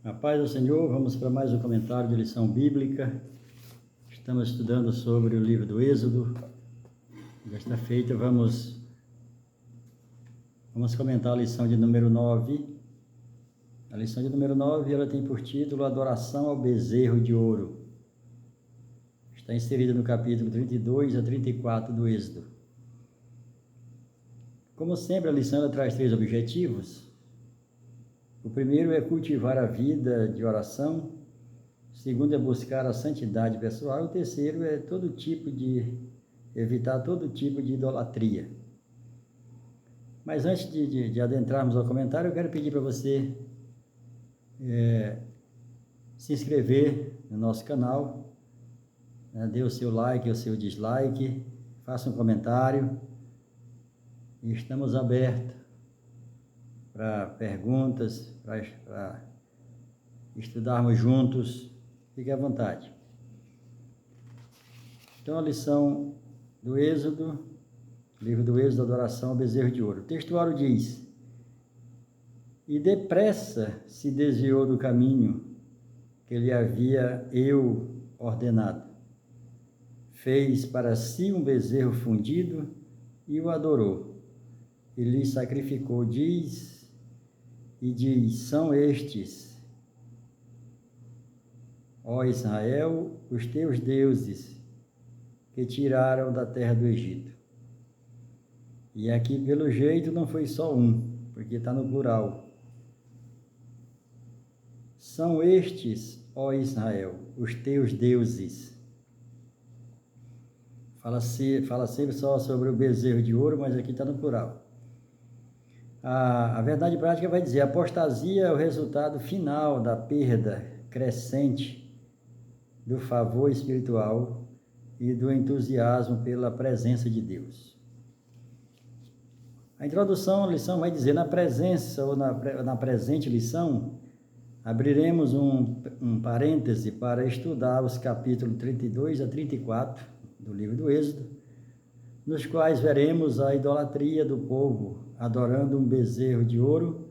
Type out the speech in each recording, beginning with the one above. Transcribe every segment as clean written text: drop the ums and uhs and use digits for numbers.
A paz do Senhor, vamos para mais um comentário de lição bíblica. Estamos estudando sobre o livro do Êxodo. Desta feita, vamos comentar a lição de número 9. A lição de número 9, ela tem por título Adoração ao Bezerro de Ouro. Está inserida no capítulo 32 a 34 do Êxodo. Como sempre, a lição ela traz 3 objetivos. O primeiro é cultivar a vida de oração, o segundo é buscar a santidade pessoal, e o terceiro é evitar todo tipo de idolatria. Mas antes de adentrarmos ao comentário, eu quero pedir para você se inscrever no nosso canal, dê o seu like, o seu dislike, faça um comentário, e estamos abertos para perguntas, para estudarmos juntos. Fique à vontade. Então, a lição do Êxodo, livro do Êxodo, Adoração ao Bezerro de Ouro. O textuário diz: E depressa se desviou do caminho que lhe havia eu ordenado. Fez para si um bezerro fundido e o adorou. E lhe sacrificou, diz, são estes, ó Israel, os teus deuses, que tiraram da terra do Egito. E aqui, pelo jeito, não foi só um, porque está no plural. São estes, ó Israel, os teus deuses. Fala sempre só sobre o bezerro de ouro, mas aqui está no plural. A verdade prática vai dizer: a apostasia é o resultado final da perda crescente do favor espiritual e do entusiasmo pela presença de Deus. A introdução à lição vai dizer: na presença ou na presente lição, abriremos um parêntese para estudar os capítulos 32 a 34 do livro do Êxodo, nos quais veremos a idolatria do povo adorando um bezerro de ouro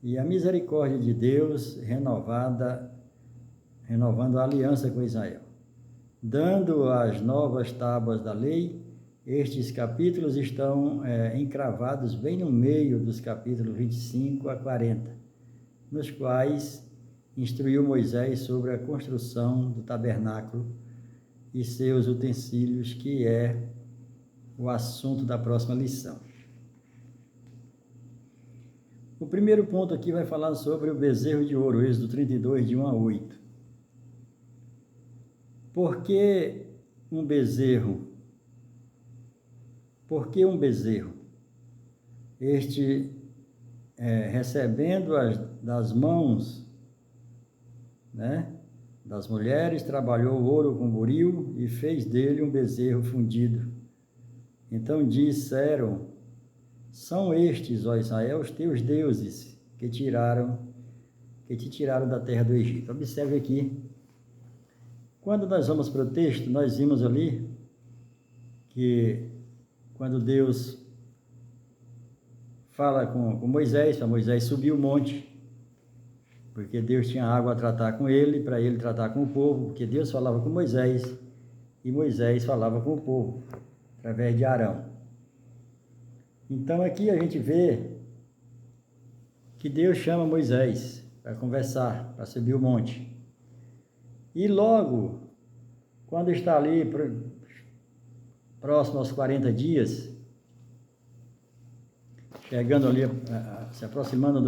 e a misericórdia de Deus renovando a aliança com Israel. Dando as novas tábuas da lei, estes capítulos estão encravados bem no meio dos capítulos 25 a 40, nos quais instruiu Moisés sobre a construção do tabernáculo e seus utensílios, que é o assunto da próxima lição. O primeiro ponto aqui vai falar sobre o bezerro de ouro, Êxodo 32, de 1 a 8. Por que um bezerro? Por que um bezerro? Este, recebendo das mãos, das mulheres, trabalhou o ouro com buril e fez dele um bezerro fundido. Então disseram: são estes, ó Israel, os teus deuses que te tiraram da terra do Egito. Observe aqui, quando nós vamos para o texto, nós vimos ali que quando Deus fala com Moisés, para Moisés subir o monte, porque Deus tinha água a tratar com ele, para ele tratar com o povo, porque Deus falava com Moisés e Moisés falava com o povo, através de Arão. Então aqui a gente vê que Deus chama Moisés para conversar, para subir o monte. E logo, quando está ali próximo aos 40 dias, chegando ali, se aproximando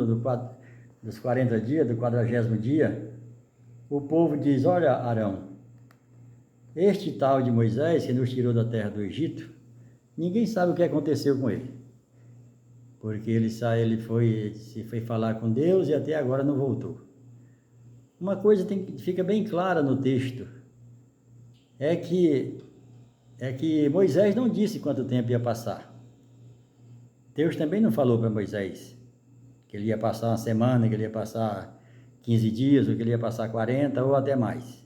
dos 40 dias, do 40º dia, o povo diz: olha, Arão, este tal de Moisés, que nos tirou da terra do Egito, ninguém sabe o que aconteceu com ele. Porque ele foi falar com Deus e até agora não voltou. Uma coisa fica bem clara no texto, é que Moisés não disse quanto tempo ia passar. Deus também não falou para Moisés que ele ia passar uma semana, que ele ia passar 15 dias, ou que ele ia passar 40 ou até mais.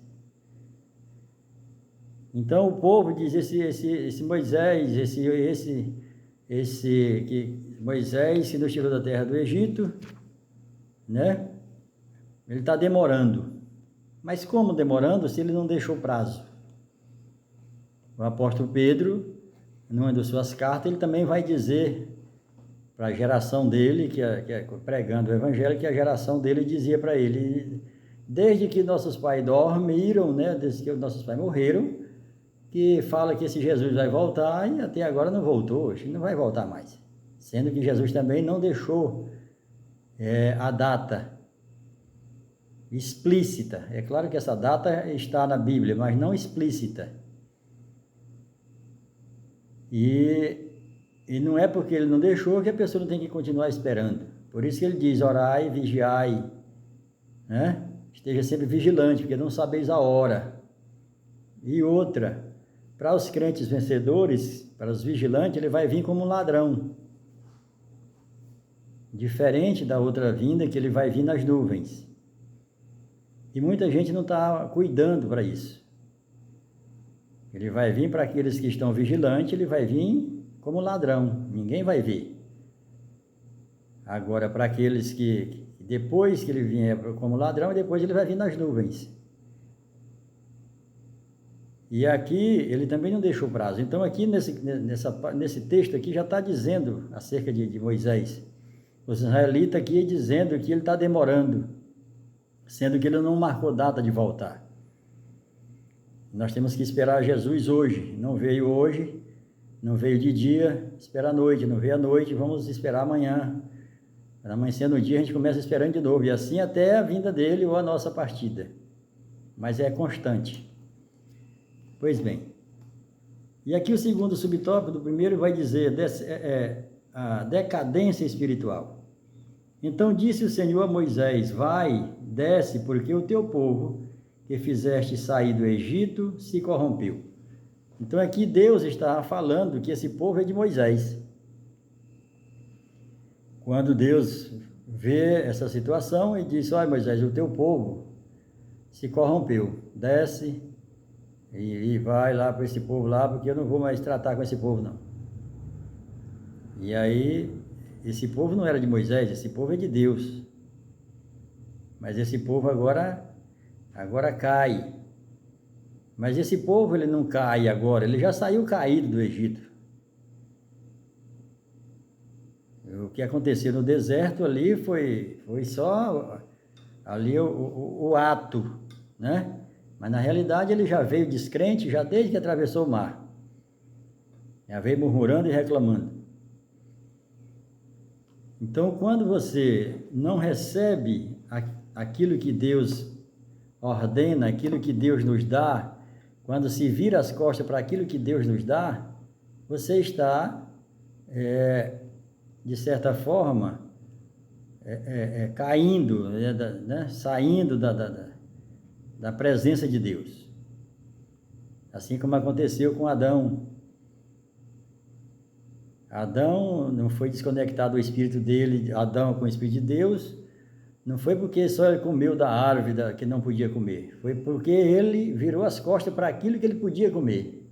Então o povo diz: esse Moisés, que Moisés, que nos tirou da terra do Egito, Ele está demorando. Mas como demorando se ele não deixou prazo? O apóstolo Pedro, numa das suas cartas, ele também vai dizer para a geração dele, pregando o evangelho, que a geração dele dizia para ele, desde que nossos pais dormiram, né, desde que nossos pais morreram, que fala que esse Jesus vai voltar e até agora não voltou, não vai voltar mais. Sendo que Jesus também não deixou a data explícita. É claro que essa data está na Bíblia, mas não explícita. E não é porque ele não deixou que a pessoa não tem que continuar esperando. Por isso que ele diz, orai, vigiai, né? Esteja sempre vigilante, porque não sabeis a hora. E outra, para os crentes vencedores, para os vigilantes, ele vai vir como um ladrão. Diferente da outra vinda, que ele vai vir nas nuvens. E muita gente não está cuidando para isso. Ele vai vir para aqueles que estão vigilantes, ele vai vir como ladrão, ninguém vai ver. Agora, para aqueles que, depois que ele vier como ladrão, depois ele vai vir nas nuvens. E aqui, ele também não deixou prazo. Então, aqui nesse texto aqui, já está dizendo acerca de Moisés. Os israelitas aqui dizendo que ele está demorando, sendo que ele não marcou data de voltar. Nós temos que esperar Jesus hoje. Não veio hoje, não veio de dia, espera a noite. Não veio à noite, vamos esperar amanhã. Para amanhecer no dia, a gente começa esperando de novo. E assim até a vinda dele ou a nossa partida. Mas é constante. Pois bem. E aqui o segundo subtópico do primeiro vai dizer a decadência espiritual. Então disse o Senhor a Moisés, vai, desce, porque o teu povo que fizeste sair do Egito se corrompeu. Então aqui Deus está falando que esse povo é de Moisés. Quando Deus vê essa situação e diz, olha Moisés, o teu povo se corrompeu, desce e vai lá para esse povo lá, porque eu não vou mais tratar com esse povo não. E aí, esse povo não era de Moisés, esse povo é de Deus. Mas esse povo agora cai. Mas esse povo, ele não cai agora, ele já saiu caído do Egito. O que aconteceu no deserto ali foi só ali o ato, né? Mas na realidade ele já veio descrente, já desde que atravessou o mar. Já veio murmurando e reclamando. Então, quando você não recebe aquilo que Deus ordena, aquilo que Deus nos dá, quando se vira as costas para aquilo que Deus nos dá, você está, de certa forma, caindo, né? Saindo da presença de Deus. Assim como aconteceu com Adão. Adão não foi desconectado do espírito dele, Adão com o espírito de Deus, não foi porque só ele comeu da árvore que não podia comer, foi porque ele virou as costas para aquilo que ele podia comer.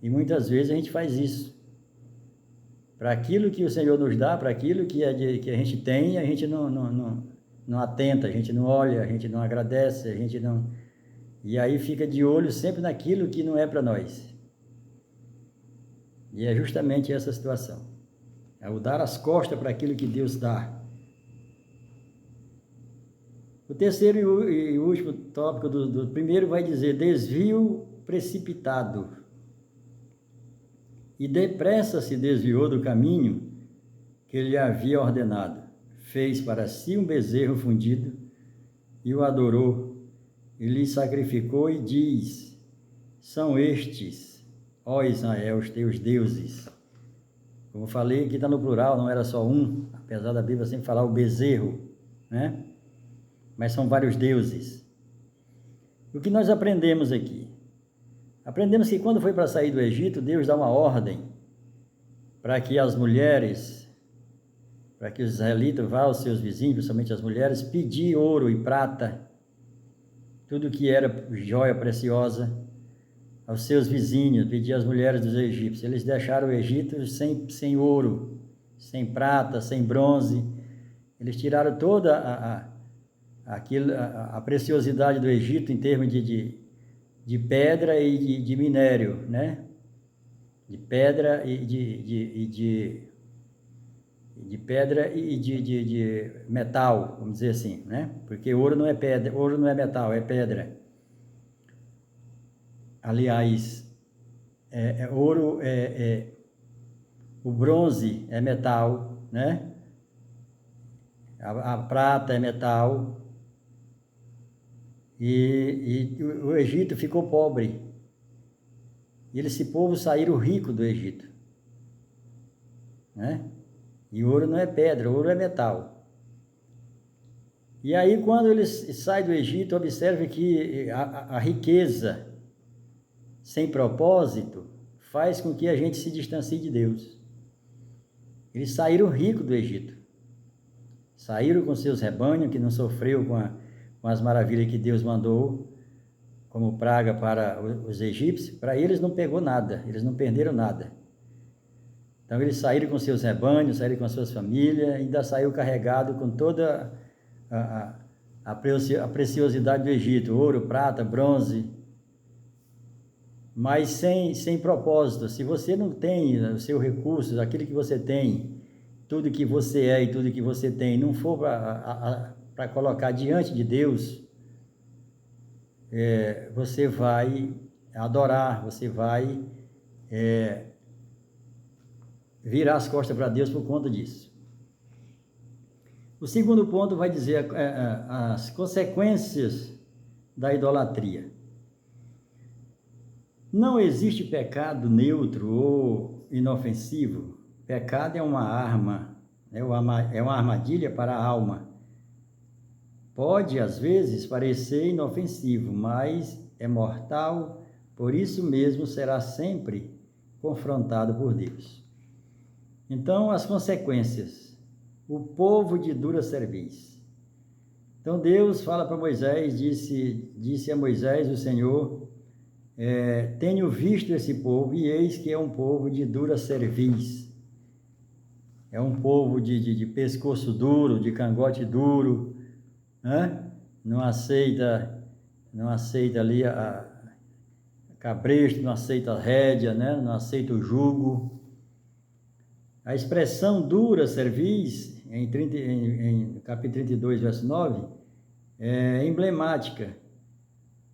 E muitas vezes a gente faz isso. Para aquilo que o Senhor nos dá, para aquilo que a gente tem, a gente não atenta, a gente não olha, a gente não agradece, a gente não... E aí fica de olho sempre naquilo que não é para nós. E é justamente essa situação. É o dar as costas para aquilo que Deus dá. O terceiro e último tópico do primeiro vai dizer desvio precipitado. E depressa se desviou do caminho que ele havia ordenado. Fez para si um bezerro fundido e o adorou. E lhe sacrificou e diz, são estes, ó Israel, os teus deuses. Como falei, aqui está no plural, não era só um, apesar da Bíblia sempre falar o bezerro, né? Mas são vários deuses. O que nós aprendemos aqui? Aprendemos que quando foi para sair do Egito, Deus dá uma ordem para que as mulheres, para que os israelitas vá aos seus vizinhos, principalmente as mulheres, pedir ouro e prata, tudo que era joia preciosa, aos seus vizinhos, pedir às mulheres dos egípcios. Eles deixaram o Egito sem ouro, sem prata, sem bronze. Eles tiraram toda a preciosidade do Egito em termos de pedra e de minério, né? De pedra e de pedra e de metal, vamos dizer assim, né? Porque ouro não é pedra, ouro não é metal, é pedra. Aliás, ouro o bronze é metal, né? A prata é metal. E o Egito ficou pobre. E esse povo saíram rico do Egito, né? E ouro não é pedra, ouro é metal. E aí, quando eles saem do Egito, observe que a riqueza sem propósito faz com que a gente se distancie de Deus. Eles saíram ricos do Egito. Saíram com seus rebanhos, que não sofreu com as maravilhas que Deus mandou, como praga para os egípcios. Para eles não pegou nada, eles não perderam nada. Então eles saíram com seus rebanhos, saíram com as suas famílias, ainda saiu carregado com toda a preciosidade do Egito, ouro, prata, bronze, mas sem propósito. Se você não tem os seus recursos, aquilo que você tem, tudo que você é e tudo que você tem, não for para colocar diante de Deus, você vai adorar, você vai virar as costas para Deus por conta disso. O segundo ponto vai dizer as consequências da idolatria. Não existe pecado neutro ou inofensivo. Pecado é uma arma, é uma armadilha para a alma. Pode, às vezes, parecer inofensivo, mas é mortal, por isso mesmo será sempre confrontado por Deus. Então, as consequências. O povo de dura cerviz. Então, Deus fala para Moisés, disse a Moisés, o Senhor, tenho visto esse povo e eis que é um povo de dura cerviz. É um povo de pescoço duro, de cangote duro, né? Não aceita ali a cabresto, não aceita a rédea, né? Não aceita o jugo. A expressão dura cerviz, em capítulo 32, verso 9, é emblemática.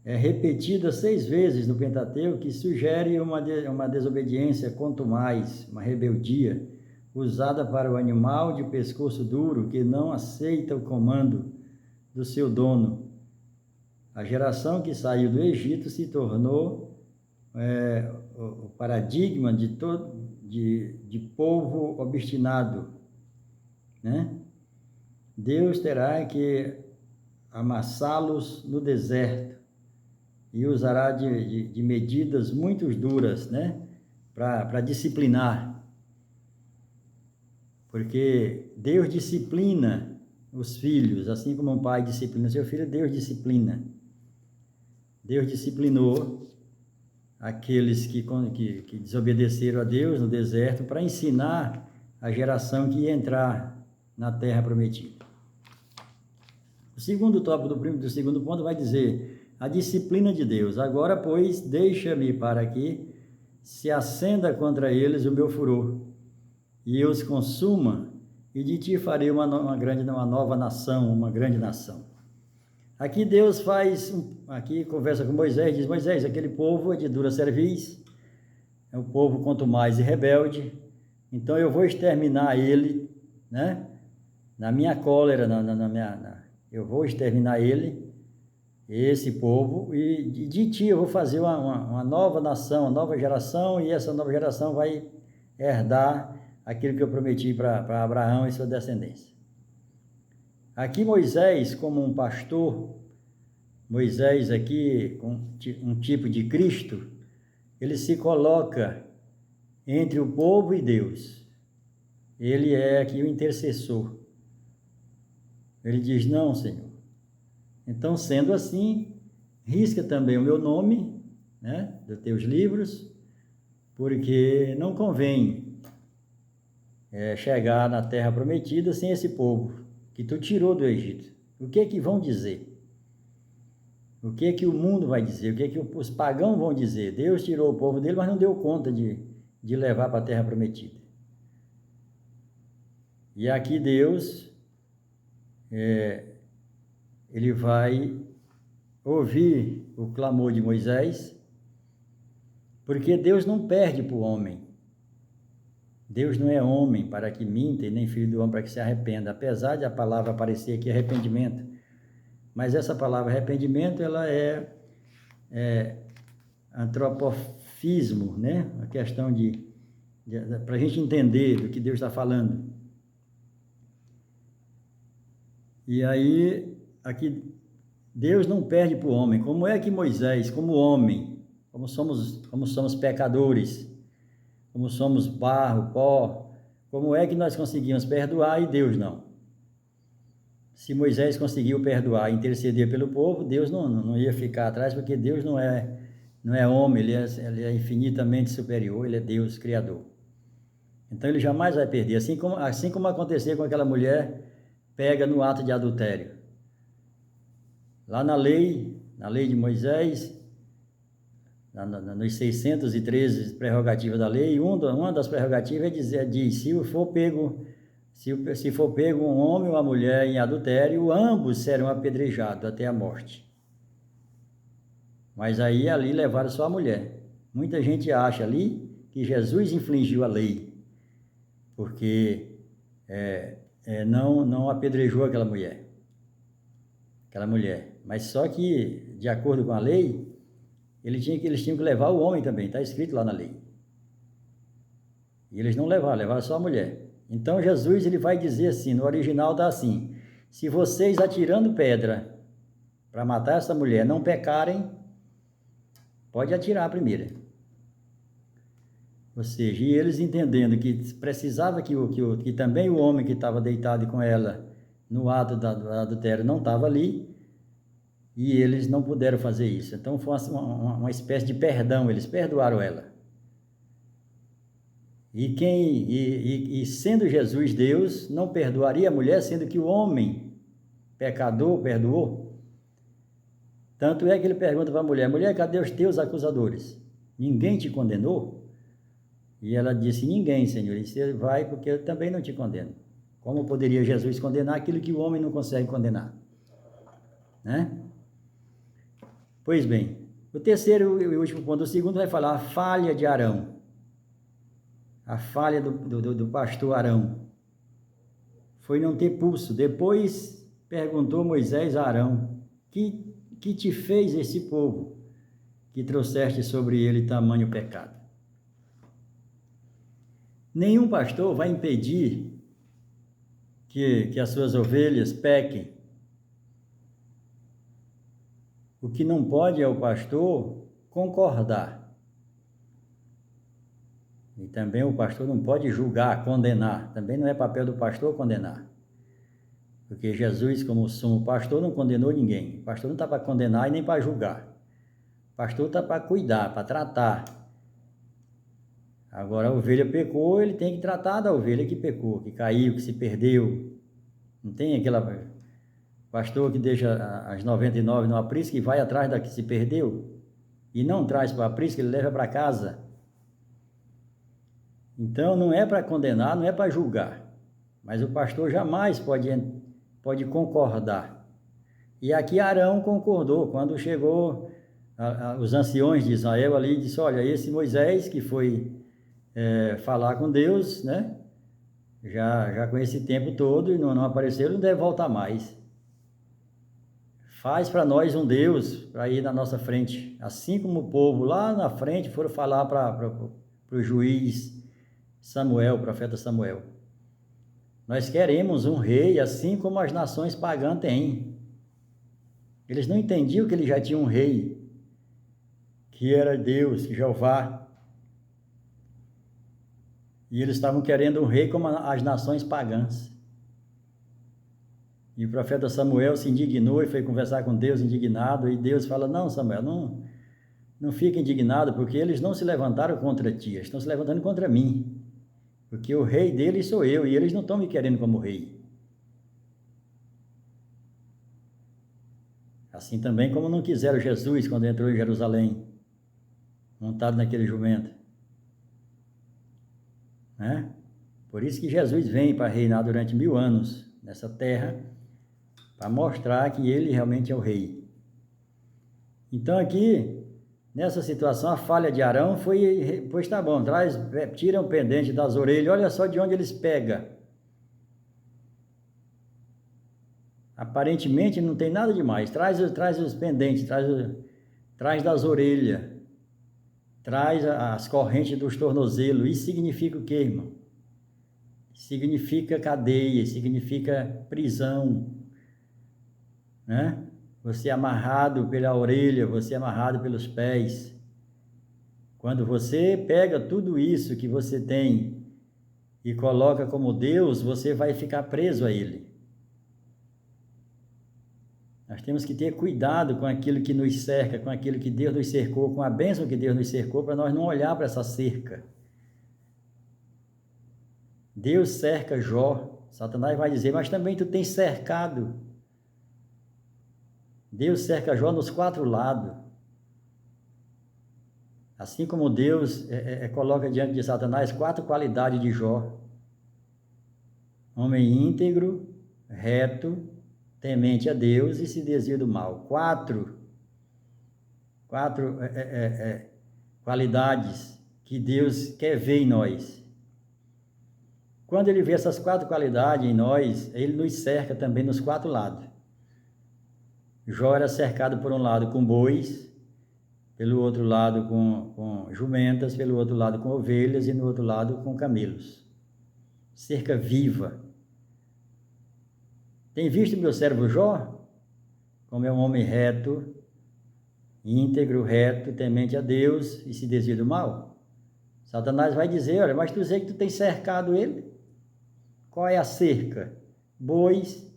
É repetida 6 vezes no Pentateuco, que sugere uma desobediência contumaz, uma rebeldia, usada para o animal de pescoço duro que não aceita o comando do seu dono. A geração que saiu do Egito se tornou o paradigma de povo obstinado, né? Deus terá que amassá-los no deserto e usará de medidas muito duras, né? Para disciplinar. Porque Deus disciplina os filhos, assim como um pai disciplina seu filho, Deus disciplina. Deus disciplinou aqueles que desobedeceram a Deus no deserto para ensinar a geração que ia entrar na terra prometida. O segundo tópico do segundo ponto vai dizer a disciplina de Deus. Agora, pois, deixa-me para que se acenda contra eles o meu furor e eu os consuma, e de ti farei uma nova nação, uma grande nação. Aqui Deus aqui conversa com Moisés, diz: Moisés, aquele povo é de dura cerviz, é um povo contumaz e rebelde, então eu vou exterminar ele, né? Na minha cólera, eu vou exterminar esse povo, e de ti eu vou fazer uma nova nação, uma nova geração, e essa nova geração vai herdar aquilo que eu prometi para Abraão e sua descendência. Aqui Moisés, como um pastor, Moisés aqui, com um tipo de Cristo, ele se coloca entre o povo e Deus. Ele é aqui o intercessor. Ele diz: não, Senhor. Então, sendo assim, risca também o meu nome, né, dos teus livros, porque não convém chegar na terra prometida sem esse povo que tu tirou do Egito. O que é que vão dizer? O que é que o mundo vai dizer? O que é que os pagãos vão dizer? Deus tirou o povo dele, mas não deu conta de levar para a terra prometida. E aqui Deus, ele vai ouvir o clamor de Moisés, porque Deus não perde para o homem. Deus não é homem para que minta, e nem filho do homem para que se arrependa. Apesar de a palavra aparecer aqui, arrependimento. Mas essa palavra arrependimento, ela é antropofismo, né? A questão para a gente entender do que Deus está falando. E aí, aqui, Deus não perde para o homem. Como é que Moisés, como homem, como somos pecadores, como somos barro, pó, como é que nós conseguimos perdoar e Deus não? Se Moisés conseguiu perdoar e interceder pelo povo, Deus não ia ficar atrás, porque Deus não é homem, ele é infinitamente superior, ele é Deus Criador. Então ele jamais vai perder, assim como aconteceu com aquela mulher pega no ato de adultério. Lá na lei de Moisés, nos 613 prerrogativas da lei, uma das prerrogativas diz, se for pego um homem ou uma mulher em adultério, ambos serão apedrejados até a morte. Mas aí ali levaram só a mulher. Muita gente acha ali que Jesus infringiu a lei, porque não apedrejou aquela mulher. Mas só que, de acordo com a lei, eles tinham que levar o homem também, está escrito lá na lei. E eles não levaram só a mulher. Então Jesus ele vai dizer assim, no original está assim, se vocês atirando pedra para matar essa mulher não pecarem, pode atirar a primeira. Ou seja, e eles entendendo que precisava que também o homem que estava deitado com ela no ato do adultério não estava ali, e eles não puderam fazer isso. Então foi uma espécie de perdão, eles perdoaram ela. E sendo Jesus Deus, não perdoaria a mulher, sendo que o homem pecador perdoou? Tanto é que ele pergunta para a mulher, cadê os teus acusadores? Ninguém te condenou? E ela disse, ninguém, Senhor, e você vai porque eu também não te condeno. Como poderia Jesus condenar aquilo que o homem não consegue condenar? Né? Pois bem, o terceiro e último ponto, o segundo vai falar a falha de Arão. A falha do pastor Arão foi não ter pulso. Depois perguntou Moisés a Arão, que te fez esse povo, que trouxeste sobre ele tamanho pecado? Nenhum pastor vai impedir que as suas ovelhas pequem. O que não pode é o pastor concordar. E também o pastor não pode julgar, condenar. Também não é papel do pastor condenar. Porque Jesus, como sumo pastor, não condenou ninguém. O pastor não está para condenar e nem para julgar. O pastor está para cuidar, para tratar. Agora a ovelha pecou, ele tem que tratar da ovelha que pecou, que caiu, que se perdeu. Não tem aquela pastor que deixa as 99 no aprisco e vai atrás da que se perdeu e não traz para o aprisco, ele leva para casa. Então não é para condenar, não é para julgar, mas o pastor jamais pode concordar. E aqui Arão concordou, quando chegou os anciões de Israel ali, disse, olha, esse Moisés que foi falar com Deus, né? Já com esse tempo todo e não apareceu, ele não deve voltar mais. Faz para nós um Deus para ir na nossa frente. Assim como o povo lá na frente foram falar para o juiz Samuel, o profeta Samuel. Nós queremos um rei assim como as nações pagãs têm. Eles não entendiam que ele já tinha um rei, que era Deus, Jeová. E eles estavam querendo um rei como as nações pagãs. E o profeta Samuel se indignou e foi conversar com Deus indignado. E Deus fala, não, Samuel, não fica indignado, porque eles não se levantaram contra ti, estão se levantando contra mim. Porque o rei deles sou eu, e eles não estão me querendo como rei. Assim também como não quiseram Jesus quando entrou em Jerusalém, montado naquele jumento. Né? Por isso que Jesus vem para reinar durante 1000 anos nessa terra, para mostrar que ele realmente é o rei. Então aqui, nessa situação, a falha de Arão foi, pois tá bom, tira o pendente das orelhas, olha só de onde eles pegam. Aparentemente não tem nada demais, traz os pendentes, traz das orelhas, traz as correntes dos tornozelos. Isso significa o quê, irmão? Significa cadeia, significa prisão, né? Você é amarrado pela orelha, você é amarrado pelos pés. Quando você pega tudo isso que você tem e coloca como Deus, você vai ficar preso a Ele. Nós temos que ter cuidado com aquilo que nos cerca, com aquilo que Deus nos cercou, com a bênção que Deus nos cercou, para nós não olhar para essa cerca. Deus cerca Jó. Satanás vai dizer, mas também tu tens cercado. Deus cerca Jó nos 4 lados. Assim como Deus coloca diante de Satanás 4 qualidades de Jó. Homem íntegro, reto, temente a Deus e se desvia do mal. 4 qualidades que Deus quer ver em nós. Quando ele vê essas 4 qualidades em nós, ele nos cerca também nos 4 lados. Jó era cercado por um lado com bois, pelo outro lado com jumentas, pelo outro lado com ovelhas e no outro lado com camelos. Cerca viva. Tem visto meu servo Jó? Como é um homem reto, íntegro, reto, temente a Deus e se desvia do mal? Satanás vai dizer, olha, mas tu sei que tu tens cercado ele? Qual é a cerca? Bois,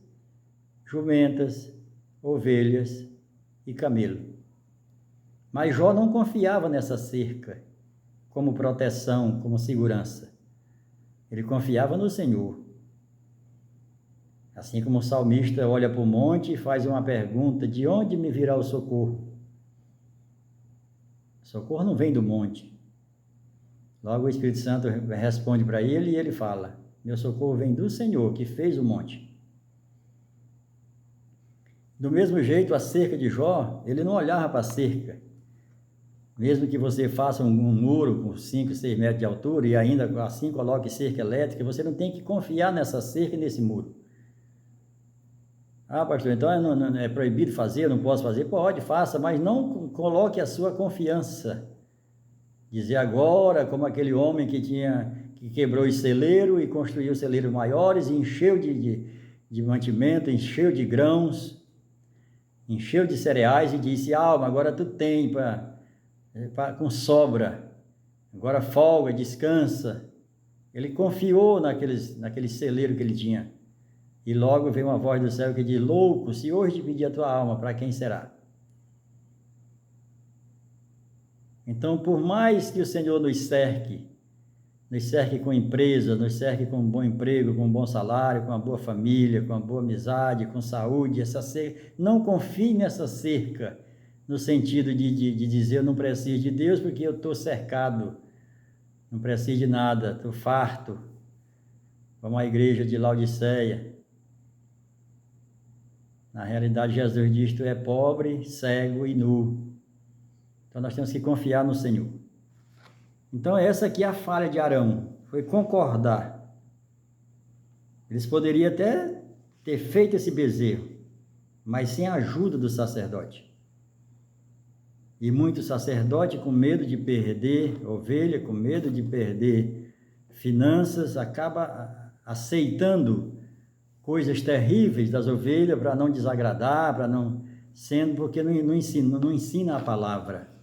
jumentas, ovelhas e camelo. Mas Jó não confiava nessa cerca como proteção, como segurança. Ele confiava no Senhor. Assim como o salmista olha para o monte e faz uma pergunta, de onde me virá o socorro? O socorro não vem do monte. Logo o Espírito Santo responde para ele e ele fala, meu socorro vem do Senhor, que fez o monte. Do mesmo jeito, a cerca de Jó, ele não olhava para a cerca. Mesmo que você faça um muro com 5, 6 metros de altura e ainda assim coloque cerca elétrica, você não tem que confiar nessa cerca e nesse muro. Ah, pastor, então é proibido fazer, não posso fazer? Pode, faça, mas não coloque a sua confiança. Dizer agora, como aquele homem que quebrou o celeiro e construiu celeiros maiores, e encheu de mantimento, encheu de grãos, encheu de cereais e disse, alma, agora tu tem com sobra, agora folga, descansa. Ele confiou naquele celeiro que ele tinha. E logo veio uma voz do céu que diz, louco, se hoje te pedir a tua alma, para quem será? Então, por mais que o Senhor nos cerque com empresa, nos cerque com um bom emprego, com um bom salário, com uma boa família, com uma boa amizade, com saúde, essa cerca, não confie nessa cerca, no sentido de dizer, eu não preciso de Deus porque eu estou cercado, não preciso de nada, estou farto, como a igreja de Laodiceia. Na realidade, Jesus diz, tu é pobre, cego e nu. Então, nós temos que confiar no Senhor. Então, essa aqui é a falha de Arão, foi concordar. Eles poderiam até ter feito esse bezerro, mas sem a ajuda do sacerdote. E muito sacerdote, com medo de perder ovelha, com medo de perder finanças, acaba aceitando coisas terríveis das ovelhas para não desagradar, para não sendo, porque não ensina a palavra.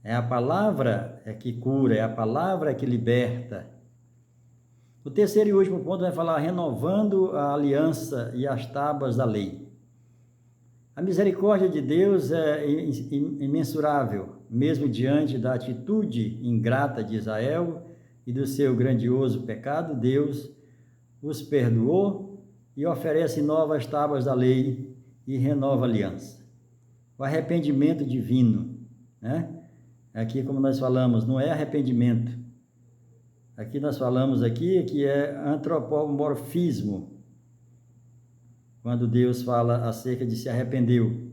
É a palavra que cura, é a palavra que liberta. O terceiro e último ponto vai falar renovando a aliança e as tábuas da lei. A misericórdia de Deus é imensurável, mesmo diante da atitude ingrata de Israel e do seu grandioso pecado, Deus os perdoou e oferece novas tábuas da lei e renova a aliança. O arrependimento divino, né? Aqui, como nós falamos, não é arrependimento. Aqui nós falamos aqui que é antropomorfismo, quando Deus fala acerca de se arrependeu.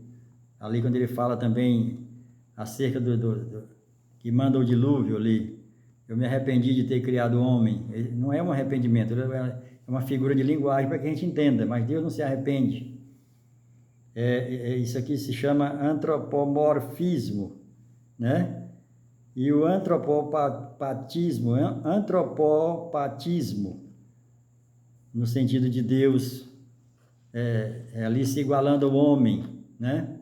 Ali quando ele fala também acerca do que manda o dilúvio ali, eu me arrependi de ter criado o homem. Não é um arrependimento, é uma figura de linguagem para que a gente entenda, mas Deus não se arrepende. Isso aqui se chama antropomorfismo, né? E o antropopatismo, no sentido de Deus ali se igualando ao homem, né?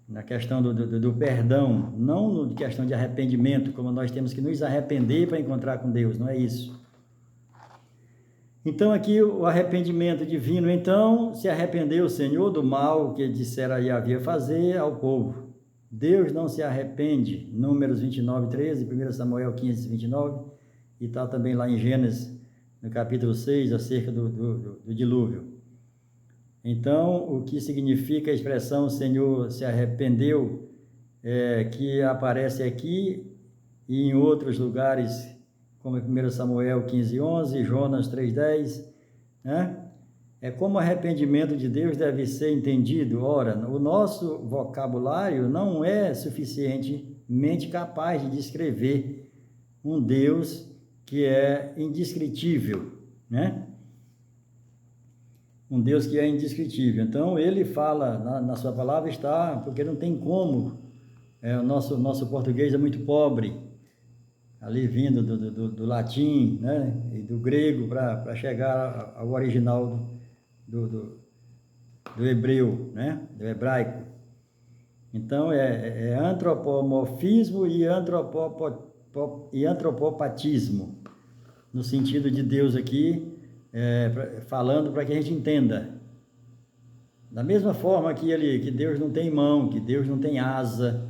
Na questão do perdão, não na questão de arrependimento, como nós temos que nos arrepender para encontrar com Deus, não é isso. Então aqui o arrependimento divino, então se arrependeu o Senhor do mal que dissera e havia fazer ao povo. Deus não se arrepende, Números 29, 13, 1 Samuel 15, 29, e está também lá em Gênesis, no capítulo 6, acerca do dilúvio. Então, o que significa a expressão Senhor se arrependeu, que aparece aqui e em outros lugares, como 1 Samuel 15, 11, Jonas 3, 10, né? É como o arrependimento de Deus deve ser entendido. Ora, o nosso vocabulário não é suficientemente capaz de descrever um Deus que é indescritível, né? Um Deus que é indescritível. Então, ele fala, na sua palavra está, porque não tem como, o nosso português é muito pobre, ali vindo do latim, né? E do grego para chegar ao original do hebreu, né? Do hebraico. Então, é antropomorfismo e antropopatismo, no sentido de Deus aqui, falando para que a gente entenda. Da mesma forma que Deus não tem mão, que Deus não tem asa,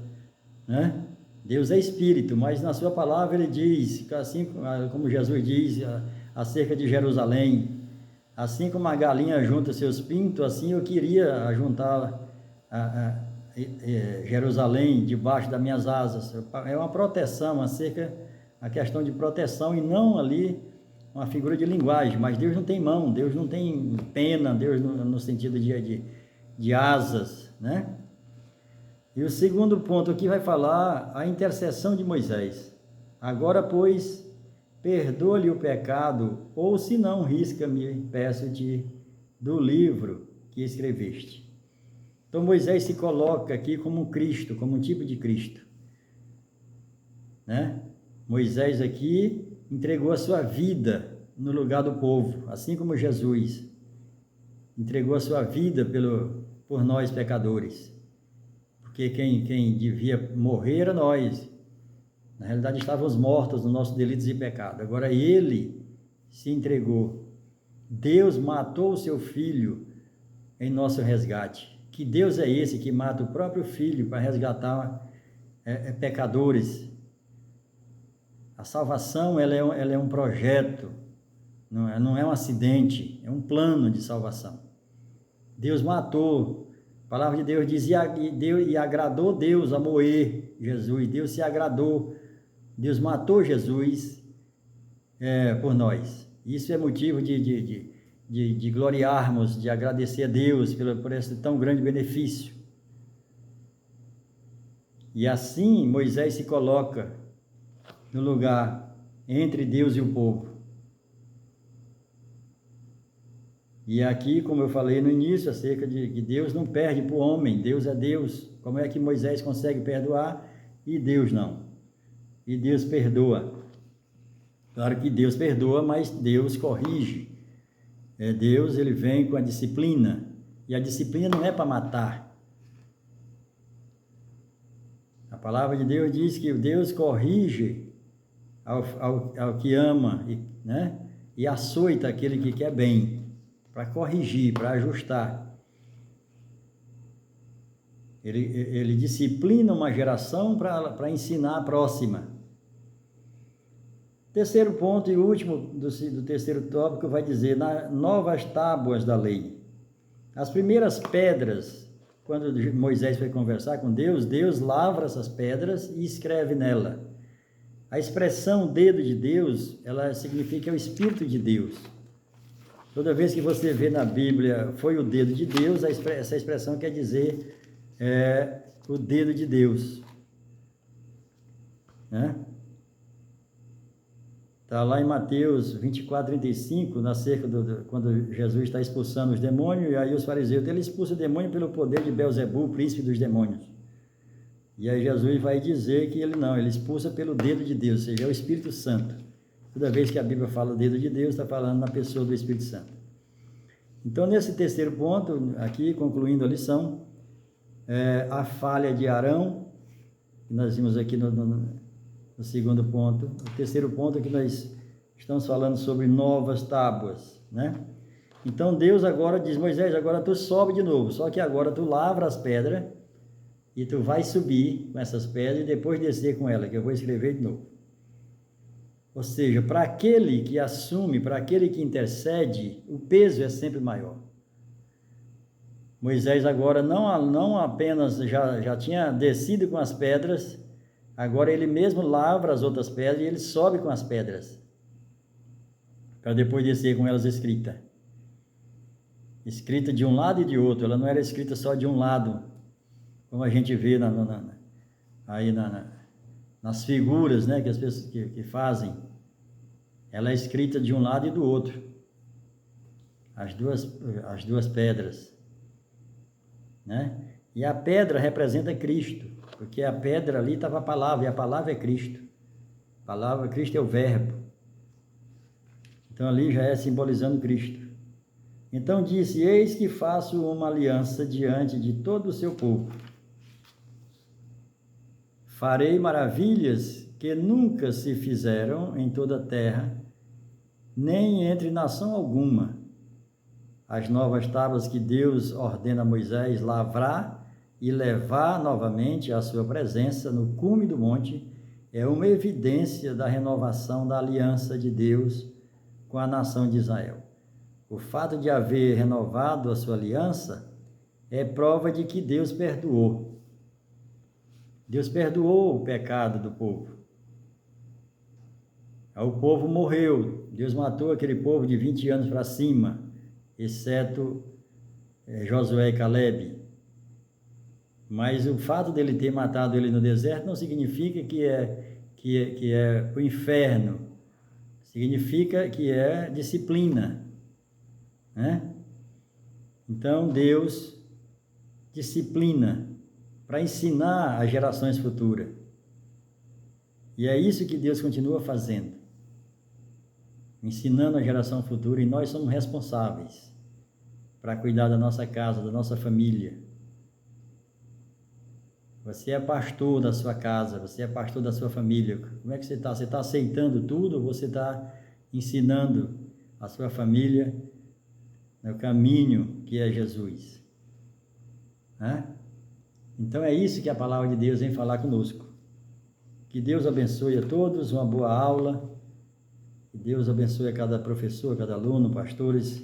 né? Deus é espírito, mas na sua palavra ele diz, assim como Jesus diz acerca de Jerusalém, assim como a galinha junta seus pintos, assim eu queria juntar Jerusalém debaixo das minhas asas. É uma proteção, a questão de proteção e não ali uma figura de linguagem, mas Deus não tem mão, Deus não tem pena, Deus no sentido de asas, né? E o segundo ponto aqui vai falar a intercessão de Moisés. Agora, pois, perdoa-lhe o pecado, ou se não, risca-me, peço-te, do livro que escreveste. Então, Moisés se coloca aqui como Cristo, como um tipo de Cristo, né? Moisés aqui entregou a sua vida no lugar do povo, assim como Jesus entregou a sua vida por nós pecadores, porque quem devia morrer era nós. Na realidade, estávamos mortos nos nossos delitos e pecados. Agora, ele se entregou. Deus matou o seu filho em nosso resgate. Que Deus é esse que mata o próprio filho para resgatar pecadores? A salvação ela é um projeto, não é um acidente, é um plano de salvação. Deus matou. A palavra de Deus diz, e agradou Deus a moer Jesus. Deus se agradou. Deus matou Jesus por nós. Isso é motivo de gloriarmos, de agradecer a Deus por esse tão grande benefício. E assim Moisés se coloca no lugar entre Deus e o povo. E aqui, como eu falei no início, acerca de que Deus não perde para o homem, Deus é Deus. Como é que Moisés consegue perdoar e Deus não? E Deus perdoa. Claro que Deus perdoa, mas Deus corrige. Deus, ele vem com a disciplina. E a disciplina não é para matar. A palavra de Deus diz que Deus corrige ao que ama, né? E açoita aquele que quer bem, para corrigir, para ajustar. Ele disciplina uma geração para ensinar a próxima. Terceiro ponto e último do terceiro tópico vai dizer, novas tábuas da lei. As primeiras pedras, quando Moisés foi conversar com Deus, Deus lavra essas pedras e escreve nela. A expressão dedo de Deus, ela significa o Espírito de Deus. Toda vez que você vê na Bíblia, foi o dedo de Deus, essa expressão quer dizer o dedo de Deus. Né? Está lá em Mateus 24, 35, quando Jesus está expulsando os demônios, e aí os fariseus, ele expulsa o demônio pelo poder de Belzebu, príncipe dos demônios. E aí Jesus vai dizer que ele expulsa pelo dedo de Deus, ou seja, é o Espírito Santo. Toda vez que a Bíblia fala dedo de Deus, está falando na pessoa do Espírito Santo. Então, nesse terceiro ponto, aqui, concluindo a lição, a falha de Arão, que nós vimos aqui no segundo ponto. O terceiro ponto é que nós estamos falando sobre novas tábuas, né? Então, Deus agora diz, Moisés, agora tu sobe de novo, só que agora tu lavra as pedras, e tu vai subir com essas pedras e depois descer com ela, que eu vou escrever de novo. Ou seja, para aquele que assume, para aquele que intercede, o peso é sempre maior. Moisés agora não apenas já tinha descido com as pedras, agora ele mesmo lavra as outras pedras e ele sobe com as pedras, para depois descer com elas escrita. Escrita de um lado e de outro, ela não era escrita só de um lado, como a gente vê nas figuras, né, que as pessoas que fazem. Ela é escrita de um lado e do outro, as duas pedras, né? E a pedra representa Cristo, porque a pedra ali estava a palavra, e a palavra é Cristo. Cristo é o verbo. Então ali já é simbolizando Cristo. Então disse, eis que faço uma aliança diante de todo o seu povo. Farei maravilhas que nunca se fizeram em toda a terra, nem entre nação alguma. As novas tábuas que Deus ordena a Moisés lavrar e levar novamente à sua presença no cume do monte, é uma evidência da renovação da aliança de Deus com a nação de Israel. O fato de haver renovado a sua aliança é prova de que Deus perdoou. Deus perdoou o pecado do povo. O povo morreu. Deus matou aquele povo de 20 anos para cima, exceto Josué e Caleb. Mas o fato dele ter matado ele no deserto não significa que é o inferno. Significa que é disciplina, né? Então Deus disciplina para ensinar as gerações futuras. E é isso que Deus continua fazendo, ensinando a geração futura, e nós somos responsáveis para cuidar da nossa casa, da nossa família. Você é pastor da sua casa, você é pastor da sua família. Como é que você está? Você está aceitando tudo ou você está ensinando a sua família no caminho que é Jesus? Né? Então é isso que a palavra de Deus vem falar conosco. Que Deus abençoe a todos, uma boa aula. Que Deus abençoe a cada professor, cada aluno, pastores.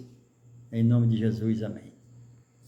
Em nome de Jesus, amém.